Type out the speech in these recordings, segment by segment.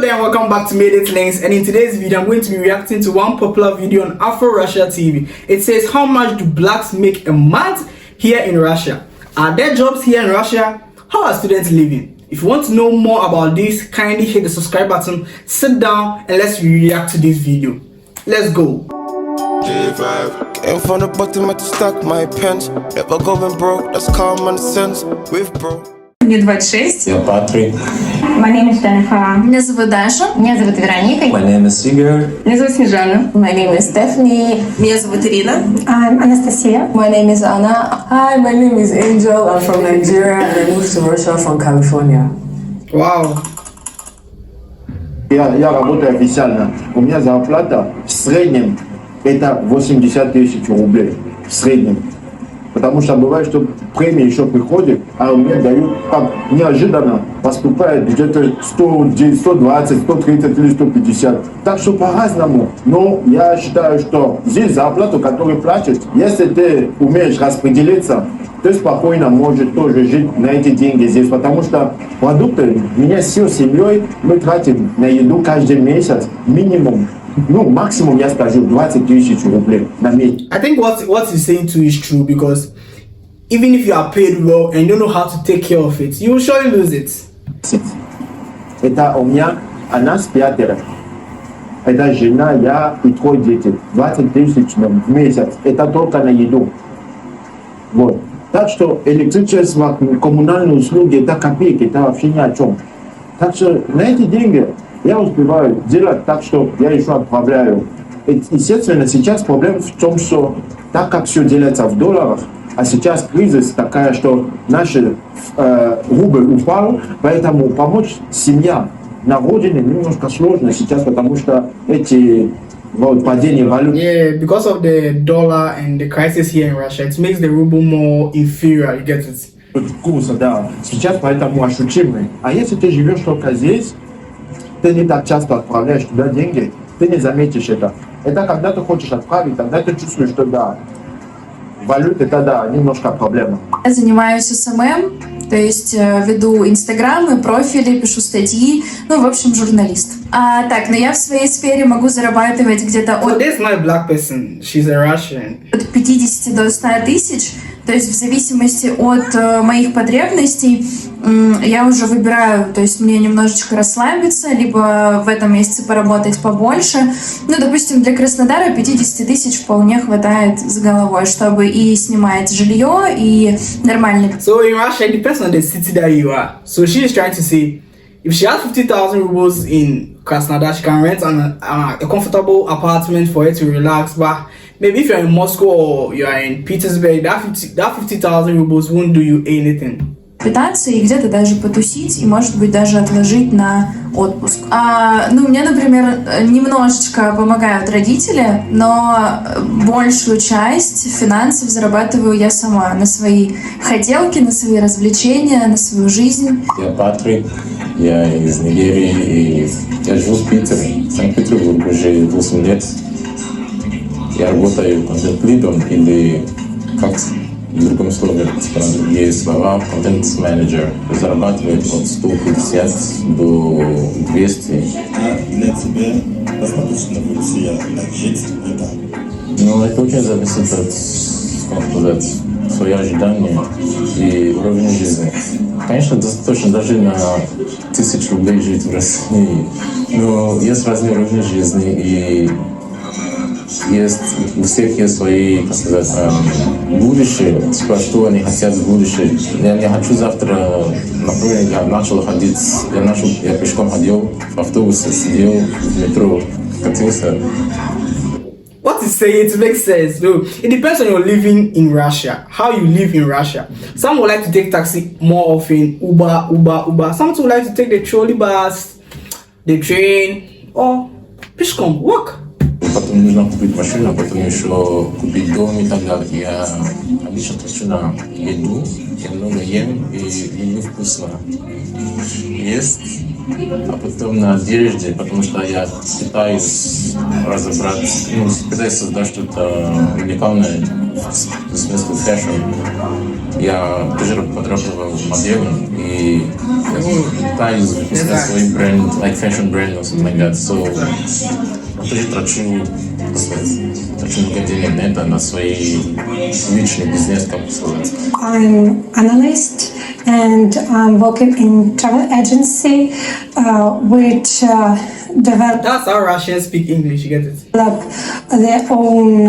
Hello there and welcome back to Made It Links, and in today's video I'm going to be reacting to one popular video on Afro Russia TV. It says, how much do blacks make a month here in Russia? Are there jobs here in Russia? How are students living? If you want to know more about this, kindly hit the subscribe button, sit down and let's react to this video. Let's go. Came from the bottom to stack my pens. Never going broke, that's common sense. With bro. Мне 26. Я Патрик. My name is Jennifer. Меня зовут Даша. Меня зовут Вероника. My name is Igor. Меня зовут Снежана. My name is Stephanie. Меня зовут Ирина. I'm Anastasia. My name is Anna. Hi, my name is Angel. I'm from Nigeria and I moved to Russia from California. Wow. Я работаю официально. У меня зарплата в среднем это 80 тысяч рублей. В среднем. Потому что бывает, что премия еще приходит, а мне дают как неожиданно поступает где-то 110, 120, 130 или 150. Так что по-разному. Но я считаю, что здесь зарплату, которую платишь, если ты умеешь распределиться, ты спокойно можешь тоже жить на эти деньги здесь. Потому что продукты, меня с семьей мы тратим на еду каждый месяц минимум. No, maximum я скажу 20 тысяч рублей на месяц. I think what he's saying too is true, because even if you are paid well and you don't know how to take care of it, you will surely lose it. Это у меня, она с пятеро. Это жена, я и трое детей. 20 тысяч в месяц. Это только на еду. Вот. Так что электричество, коммунальные услуги, это копейки, это вообще ни о чем. Так что на эти деньги я успеваю делать так, что я еще отправляю. Естественно, сейчас проблема в том, что так как все делается в долларах, а сейчас кризис такая, что наш рубль упал, поэтому помочь семьям на родине немножко сложно сейчас, потому что эти падения валют. Yeah, because of the dollar and the crisis here in Russia, it makes the ruble more inferior, you get it? Курса, да. Сейчас поэтому ощутимый. А если ты живешь только здесь, ты не так часто отправляешь туда деньги, ты не заметишь это. Это когда ты хочешь отправить, тогда ты чувствуешь, что да, валюта, это да, немножко проблема. Я занимаюсь СММ, то есть веду инстаграмы, профили, пишу статьи, ну, в общем, журналист. Но я в своей сфере могу зарабатывать где-то So от this is not a black person, she's a Russian. 50 до 100 тысяч, то есть в зависимости от моих потребностей я уже выбираю, то есть мне немножечко расслабиться, либо в этом месяце поработать побольше. Ну, допустим, для Краснодара 50 тысяч вполне хватает с головой, чтобы и снимать жилье, и нормально. So in Russia, it depends on the city that you are. So she is trying to say, if she has 50,000 rubles in Krasnodar, she can rent a comfortable apartment for her to relax. But maybe if you're in Moscow or you're in Petersburg, that 50,000 rubles won't do you anything. Питаться и где-то даже потусить, и, может быть, даже отложить на отпуск. Мне, например, немножечко помогают родители, но большую часть финансов зарабатываю я сама на свои хотелки, на свои развлечения, на свою жизнь. Я Патрик, я из Нигерии, и я живу в Питере, в Санкт-Петербурге уже 8 лет. Я работаю контент-лидом или как в другом слове, типа на другие слова, контент-менеджер. Зарабатывает от 150 до 200. Для тебя достаточно в России так жить? Ну, это очень зависит от, как сказать, свои ожидания и уровня жизни. Конечно, достаточно даже на 1000 рублей жить в России, но есть разные уровни жизни, и у всех есть свои, как сказать, будущее, типа, что они хотят в будущем. Я хочу завтра, например, я пешком ходил, в автобусе сидел, в метро, катился. What he's saying, it makes sense. No, it depends on your living in Russia, how you live in Russia. Some would like to take taxi more often, Uber. Some would like to take the trolley bus, the train, or pешком, walk. Потом нужно купить машину, потом еще купить дом и так далее. Я обычно трачу на еду, я много ем и люблю вкусно есть. а потом на одежде, потому что я пытаюсь разобрать, пытаюсь создать что-то уникальное в смысле фэшн. Я тоже подрабатывал моделью и пытаюсь запускать свой бренд, like fashion brand or something like that. So, тоже трачу много денег на это, на свои личный бизнес, как сказать. I'm analyst and I'm working in travel agency which develop That's how Russians speak English, you get it? their own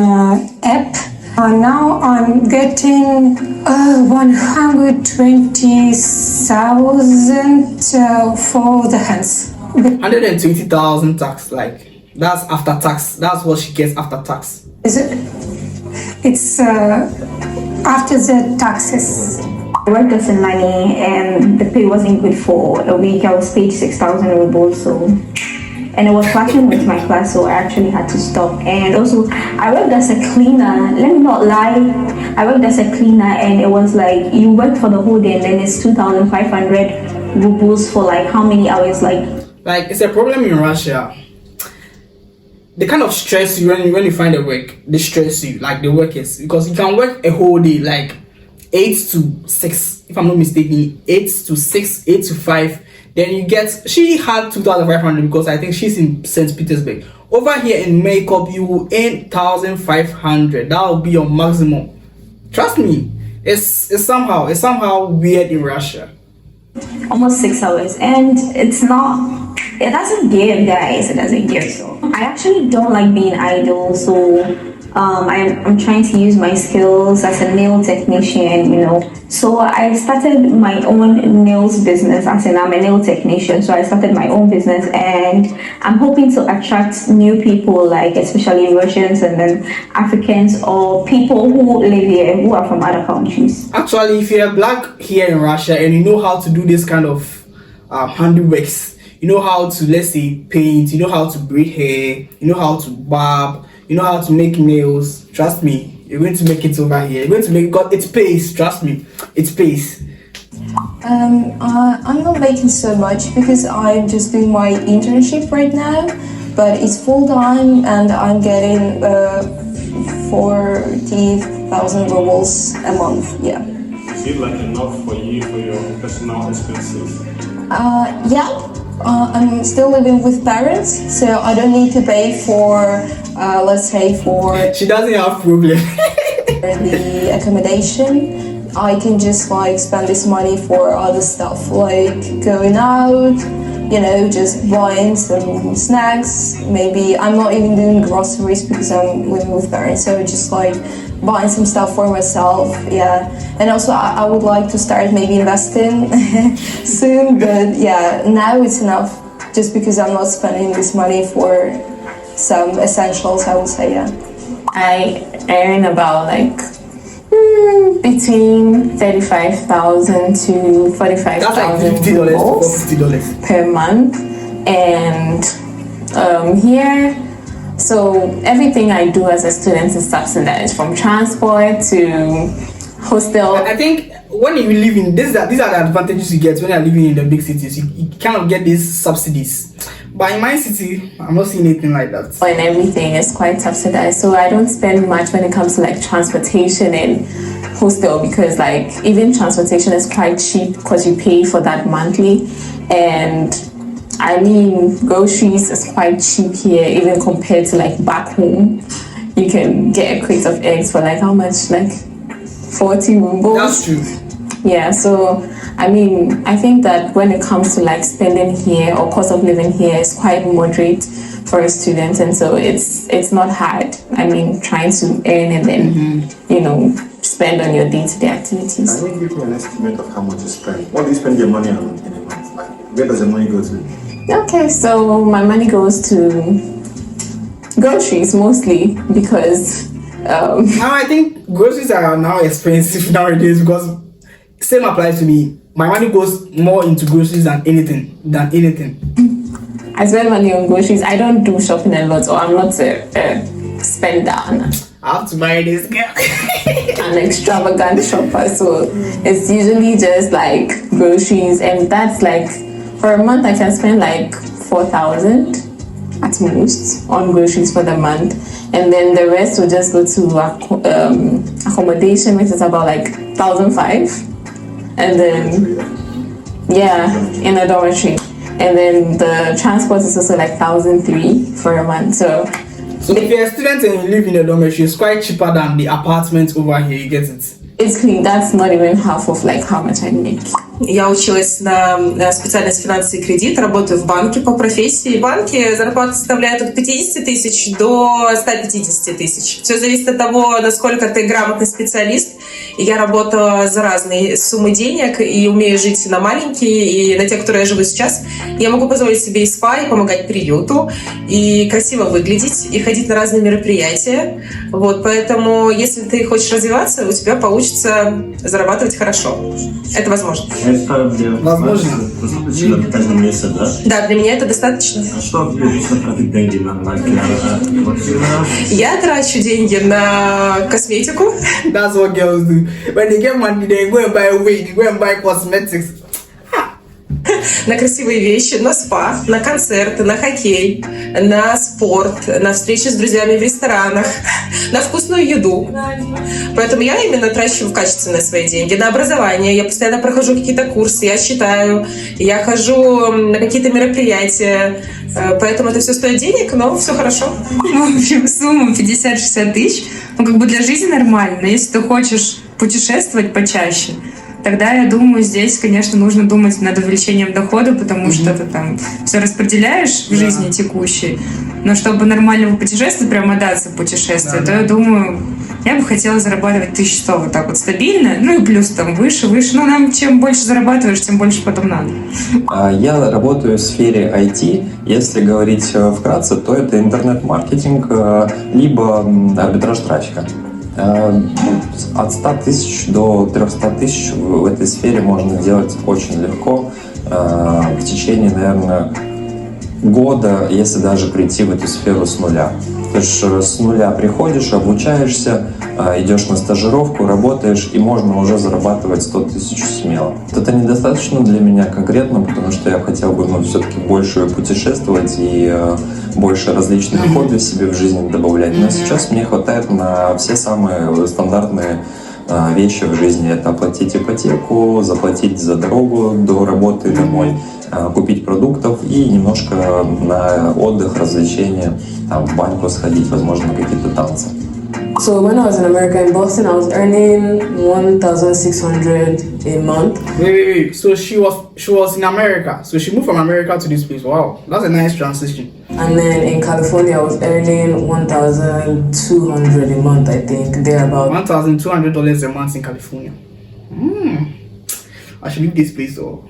app. Now I'm getting 120,000 for the hands. 120,000 tax, like that's after tax. That's what she gets after tax. It's after the taxes. I worked as a nanny and the pay wasn't good for a week. I was paid 6,000 rubles, so and it was clashing with my class, so I actually had to stop. And also, I worked as a cleaner. Let me not lie, I worked as a cleaner, and it was like you work for the whole day, and then it's 2,500 rubles for like how many hours? Like it's a problem in Russia. They kind of stress you when you find a work. They stress you, like the workers, because you can work a whole day, like 8 to 6, if I'm not mistaken, 8 to 6, 8 to 5. Then you get, she had 2,500 because I think she's in St. Petersburg. Over here in makeup, you will earn 1,500. That will be your maximum. Trust me, it's somehow weird in Russia. almost 6 hours, and it doesn't give, guys. It doesn't give. So I actually don't like being idle, so I'm trying to use my skills as a nail technician, so I started my own nails business, as in I'm a nail technician, so I started my own business, and I'm hoping to attract new people, like especially Russians and then Africans or people who live here who are from other countries. Actually, if you're black here in Russia and you know how to do this kind of handiworks, you know how to, let's say, paint, you know how to braid hair, you know how to barb, you know how to make nails, trust me, you're going to make it over here. You're going to make it, God, it pays, trust me, it pays. I'm not making so much because I'm just doing my internship right now, but it's full time and I'm getting 40,000 rubles a month, yeah. Is it like enough for you for your personal expenses? Yeah. I'm still living with parents, so I don't need to pay for, let's say, for She doesn't have problem. the accommodation. I can just spend this money for other stuff, like going out, just buying some snacks. Maybe I'm not even doing groceries because I'm living with parents, so just buying some stuff for myself, yeah. And also I would like to start maybe investing soon, but yeah, now it's enough just because I'm not spending this money for some essentials, I would say, yeah. I earn about between 35,000 to 45,000 $50 per month, and here. So everything I do as a student is subsidized, from transport to hostel. I think when you live in these are the advantages you get when you're living in the big cities. You kind of get these subsidies. But in my city, I'm not seeing anything like that. And everything is quite subsidized, so I don't spend much when it comes to transportation and hostel, because even transportation is quite cheap because you pay for that monthly, and groceries is quite cheap here, even compared to back home. You can get a crate of eggs for how much? 40 rubles. That's true. Yeah, so I think that when it comes to spending here or cost of living here is quite moderate for a student, and so it's not hard. Trying to earn and then spend on your day-to-day activities. Can you give me an estimate of how much you spend? What do you spend your money on in a month? Where does the money go to? Okay, so my money goes to groceries mostly, because now I think groceries are now expensive nowadays, because same applies to me. My money goes more into groceries than anything. I spend money on groceries. I don't do shopping a lot, or I'm not a spender. I have to buy this girl. An extravagant shopper, so it's usually just groceries, and that's For a month, I can spend like 4,000 at most on groceries for the month, and then the rest will just go to accommodation, which is about like 1,500, and then in a dormitory, and then the transport is also like 1,300 for a month. So if you're a student and you live in a dormitory, it's quite cheaper than the apartment over here. You get it? It's clean. That's not even half of like how much I make. Я училась на специальность финансы и кредит, работаю в банке по профессии. В банке зарплата составляет от 50 тысяч до 150 тысяч. Все зависит от того, насколько ты грамотный специалист. И я работала за разные суммы денег и умею жить на маленькие и на те, которые я живу сейчас. Я могу позволить себе и спа, и помогать приюту, и красиво выглядеть, и ходить на разные мероприятия. Вот, поэтому, если ты хочешь развиваться, у тебя получится зарабатывать хорошо. Это возможно. Возможно. Достаточно каждый месяц, да? Да, для меня это достаточно. А что тебе нужно тратить деньги на Я трачу деньги на косметику. That's what girls do. When they get money, they go and buy wig, go and buy cosmetics. На красивые вещи, на спа, на концерты, на хоккей, на спорт, на встречи с друзьями в ресторанах, на вкусную еду. Поэтому я именно трачу в качественные свои деньги. На образование. Я постоянно прохожу какие-то курсы, я читаю, я хожу на какие-то мероприятия. Поэтому это все стоит денег, но все хорошо. В общем, сумма 50-60 тысяч, ну как бы для жизни нормально. Но если ты хочешь путешествовать почаще, тогда, я думаю, здесь, конечно, нужно думать над увеличением дохода, потому что ты там все распределяешь в жизни текущей. Но чтобы нормально путешествовать, прям отдаться в путешествие, то я думаю, я бы хотела зарабатывать 1100 вот так вот стабильно, ну и плюс там выше. Ну, нам чем больше зарабатываешь, тем больше потом надо. Я работаю в сфере IT. Если говорить вкратце, то это интернет-маркетинг, либо арбитраж трафика. От 100 тысяч до 300 тысяч в этой сфере можно делать очень легко в течение, наверное, года, если даже прийти в эту сферу с нуля. То есть с нуля приходишь, обучаешься, идешь на стажировку, работаешь, и можно уже зарабатывать 100 тысяч смело. Это недостаточно для меня конкретно, потому что я хотел бы все-таки больше путешествовать и больше различных хобби себе в жизни добавлять. Но сейчас мне хватает на все самые стандартные вещи в жизни. Это оплатить ипотеку, заплатить за дорогу до работы и домой, купить продуктов и немножко на отдых, развлечения, там, в баньку сходить, возможно, на какие-то танцы. So when I was in America, in Boston, I was earning 1,600 a month. Wait. So she was in America. So she moved from America to this place. Wow, that's a nice transition. And then in California, I was earning 1,200 a month, I think, thereabout. $1,200 a month in California. I should leave this place though.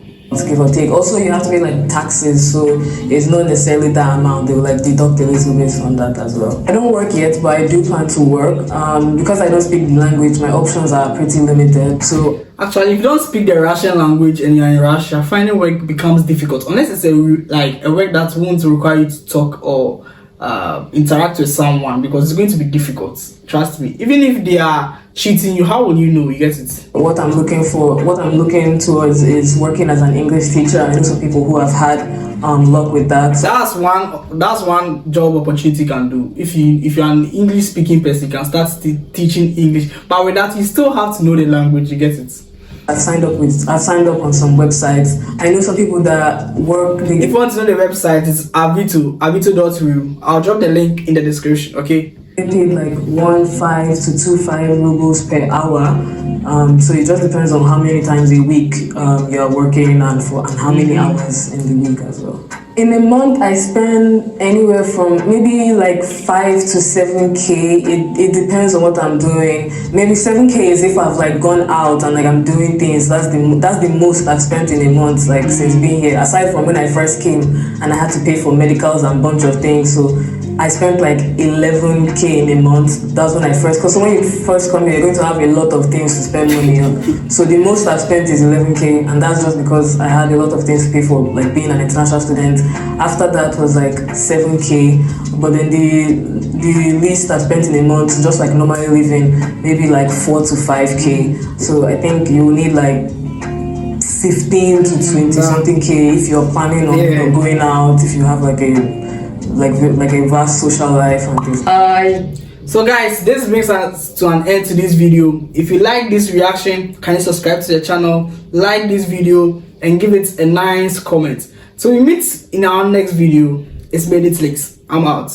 Give or take. Also, you have to pay like taxes, so it's not necessarily that amount. They will like deduct a little bit from that as well. I don't work yet, but I do plan to work. Because I don't speak the language, my options are pretty limited. So actually, if you don't speak the Russian language and you're in Russia, finding work becomes difficult unless it's a work that won't require you to talk or interact with someone, because it's going to be difficult. Trust me. Even if they are cheating you, how will you know? You get it? What I'm looking towards is working as an English teacher. I know some people who have had luck with that. That's one job opportunity you can do. If you're an English speaking person, you can start teaching English. But with that, you still have to know the language. You get it? I've signed up on some websites. I know some people that work. If you want to know the website, it's avito.ru. I'll drop the link in the description. Okay. They pay like 1.5 to 2.5 rubles per hour. So it just depends on how many times a week you're working and how many hours in the week as well. In a month, I spend anywhere from maybe like 5 to 7K. It depends on what I'm doing. Maybe 7K is if I've like gone out and like I'm doing things. That's the most I've spent in a month, like since being here. Aside from when I first came and I had to pay for medicals and a bunch of things. So I spent like 11K in a month. That's when I first, because when you first come here, you're going to have a lot of things to spend money on. So the most I've spent is 11K, and that's just because I had a lot of things to pay for, like being an international student. After that was like 7K, but then the least I spent in a month, just like normally living, maybe like 4 to 5K. So I think you need like 15 to 20 something K if you're planning on you know, going out, if you have like a vast social life and things. So guys, this brings us to an end to this video. If you like this reaction, can you subscribe to the channel, like this video, and give it a nice comment. So we meet in our next video. It's Medit Links. I'm out.